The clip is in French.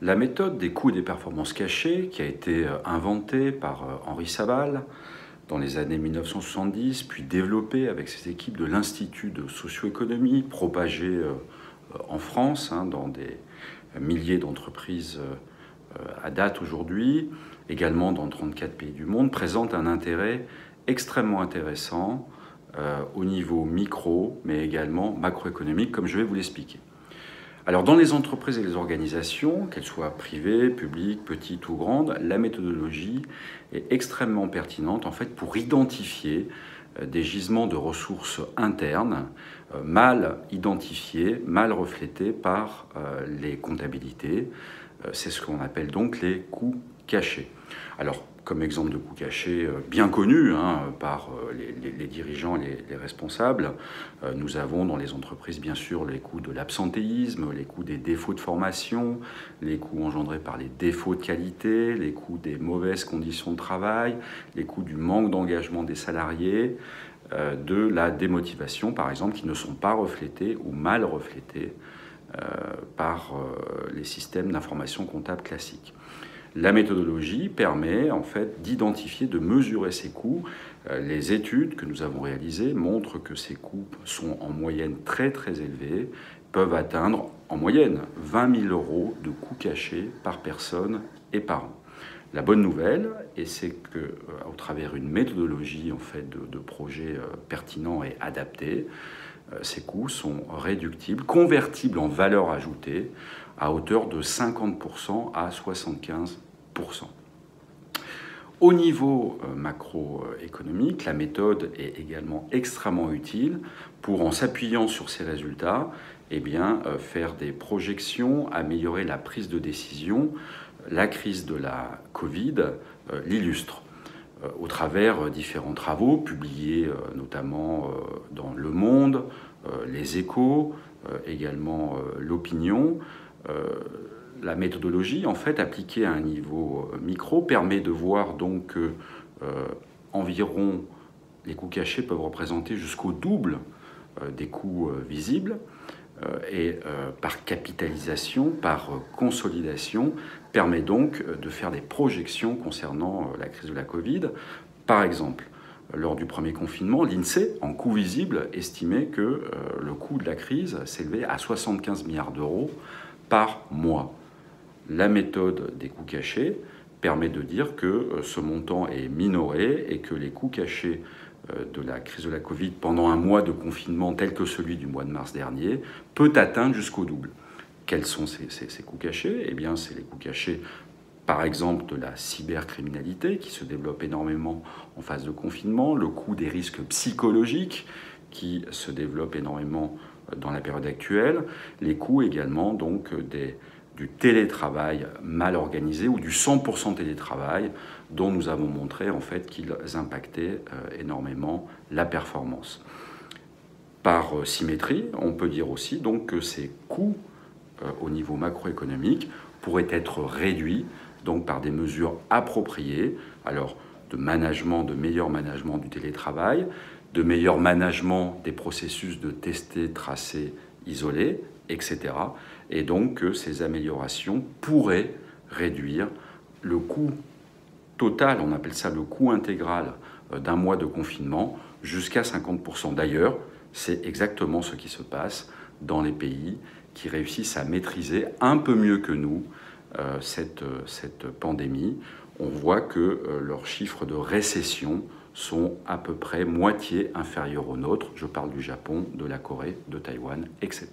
La méthode des coûts et des performances cachées, qui a été inventée par Henri Savall dans les années 1970, puis développée avec ses équipes de l'Institut de socio-économie, propagée en France, dans des milliers d'entreprises à date aujourd'hui, également dans 34 pays du monde, présente un intérêt extrêmement intéressant au niveau micro, mais également macroéconomique, comme je vais vous l'expliquer. Alors, dans les entreprises et les organisations, qu'elles soient privées, publiques, petites ou grandes, la méthodologie est extrêmement pertinente en fait pour identifier des gisements de ressources internes mal identifiés, mal reflétés par les comptabilités. C'est ce qu'on appelle donc les coûts cachés. Alors, comme exemple de coûts cachés bien connus par les dirigeants et les responsables, nous avons dans les entreprises bien sûr les coûts de l'absentéisme, les coûts des défauts de formation, les coûts engendrés par les défauts de qualité, les coûts des mauvaises conditions de travail, les coûts du manque d'engagement des salariés, de la démotivation par exemple, qui ne sont pas reflétés ou mal reflétés par les systèmes d'information comptable classiques. La méthodologie permet en fait d'identifier, de mesurer ces coûts. Les études que nous avons réalisées montrent que ces coûts sont en moyenne très très élevés, peuvent atteindre en moyenne 20 000 € de coûts cachés par personne et par an. La bonne nouvelle, et c'est qu'au travers d'une méthodologie en fait de projets pertinents et adaptés, ces coûts sont réductibles, convertibles en valeur ajoutée à hauteur de 50% à 75%. Au niveau macroéconomique, la méthode est également extrêmement utile pour, en s'appuyant sur ces résultats, faire des projections, améliorer la prise de décision. La crise de la Covid l'illustre au travers différents travaux publiés notamment dans Le Monde, Les Échos, également L'Opinion. La méthodologie, en fait, appliquée à un niveau micro, permet de voir donc que environ les coûts cachés peuvent représenter jusqu'au double des coûts visibles et par capitalisation, par consolidation, permet donc de faire des projections concernant la crise de la Covid. Par exemple, lors du premier confinement, l'INSEE, en coût visible, estimait que le coût de la crise s'élevait à 75 milliards d'euros par mois. La méthode des coûts cachés permet de dire que ce montant est minoré et que les coûts cachés de la crise de la Covid pendant un mois de confinement tel que celui du mois de mars dernier peut atteindre jusqu'au double. Quels sont ces coûts cachés ? Eh bien, c'est les coûts cachés, par exemple, de la cybercriminalité qui se développe énormément en phase de confinement, le coût des risques psychologiques qui se développe énormément dans la période actuelle, les coûts également donc du télétravail mal organisé ou du 100% télétravail dont nous avons montré en fait qu'ils impactaient énormément la performance. Par symétrie, on peut dire aussi donc que ces coûts au niveau macroéconomique pourraient être réduits donc par des mesures appropriées, alors de meilleur management du télétravail, de meilleur management des processus de tester, tracer, isoler, etc. Et donc que ces améliorations pourraient réduire le coût total, on appelle ça le coût intégral d'un mois de confinement, jusqu'à 50%. D'ailleurs, c'est exactement ce qui se passe dans les pays qui réussissent à maîtriser un peu mieux que nous cette pandémie. On voit que leurs chiffres de récession sont à peu près moitié inférieurs aux nôtres. Je parle du Japon, de la Corée, de Taïwan, etc.